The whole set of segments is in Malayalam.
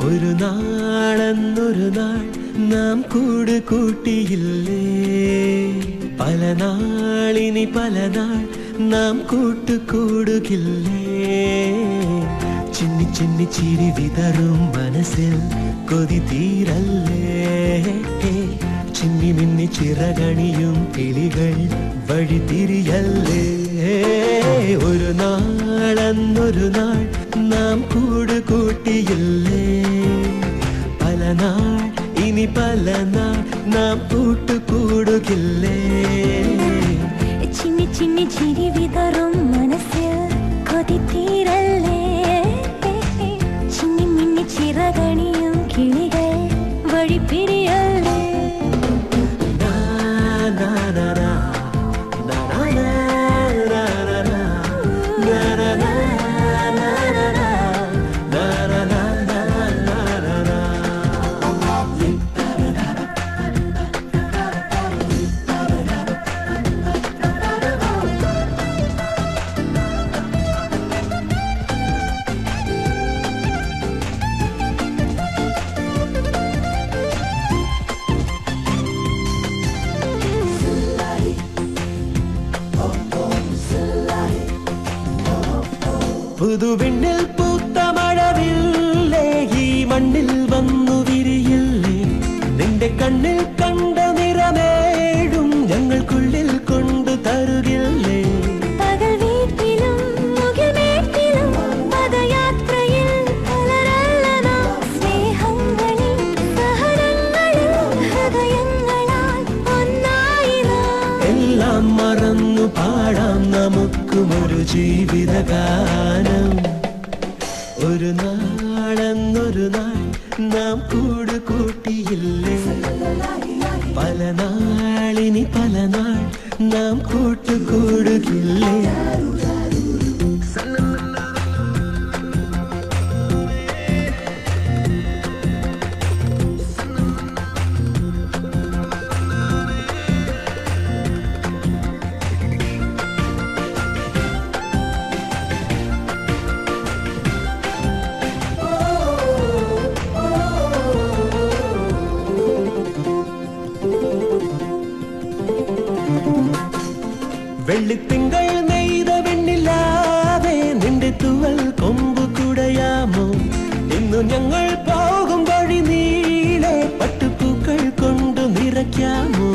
ഒരു നാളെന്നൊരു നാൾ നാം കൂട് കൂട്ടിയില്ലേ, പല നാളിനി പല നാൾ നാം കൂട്ടുകൂടുകില്ലേ. ചിന്നി ചിന്നി ചിരി വിതറും മനസ്സിൽ കൊതി തീരല്ലേ, ചിന്നി മിന്നി ചിറകണിയും കിളികൾ വഴി തിരിയല്ലേ. ഒരു നാളെന്നൊരു നാൾ നാം കൂട് കൂട്ടിയില്ലേ, പല നാൾ ഇനി പല നാൾ നാം കൂട്ടുകൂടുകില്ലേ. ചിന്നി ചിന്നി ചിരി വിതറും മനസ്സിൽ കൊതി തീരല്ലേ, ചിന്നി മിന്നി ചിറകണിയും കിളികൾ വഴി പിരിയല്ലേ. പുതുവിണ്ണിൽ പൂത്ത മഴവില്ലേ, ഈ മണ്ണിൽ വന്നു വിരിയില്ലേ. നിന്റെ കണ്ണിൽ കണ്ട നിറമേഴും ഞങ്ങൾക്കുള്ളിൽ കൊണ്ടു തരുകില്ലേ. പകൽ വീട്ടിലും മുഖമേട്ടിലും പദയാത്രയിൽ പലരല്ല സ്നേഹങ്ങളിൽ സഹനങ്ങളിൽ ഹൃദയങ്ങളാൽ ഒന്നായി എല്ലാം മറന്നു പാടാം നമുക്കും ഒരു ജീവിതഗാനം. ഒരു നാളെന്നൊരു നാൾ നാം കൂട് കൂട്ടിയില്ലേ, പല നാളിനി പല നാൾ നാം കൂട്ടുകൂടുകില്ലേ. വെള്ളിത്തിങ്കൾ നെയ്ത വെണ്ണിലാവേ, നിന്റെ തുവൽ കൊമ്പ് കുടയാമോ. ഇന്നു ഞങ്ങൾ പോകും വഴി നീളെ പട്ടുപൂക്കൾ കൊണ്ട് നിറയ്ക്കാമോ.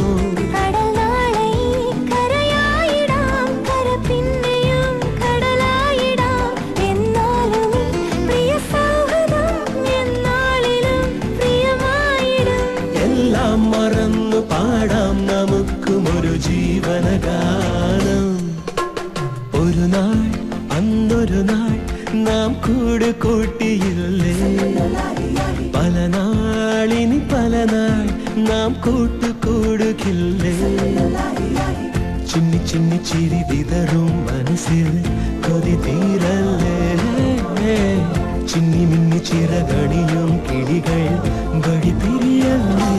എല്ലാം മറന്നു പാടാം നമുക്കും ഒരു ജീവനഗാനം. ഒരു നാൾ അന്നൊരു നാൾ നാം കൂട് കൂട്ടിയില്ലേ, പല നാളിനി പല നാൾ നാം കൂട്ടുകൂടുകില്ലേ. ചിന്നി ചിന്നി ചിരി വിതറും മനസ്സിൽ കൊതി തീരല്ലേ, ചിന്നി മിന്നി ചിറകണിയും കിളികൾ വഴി തിരിയല്ലേ.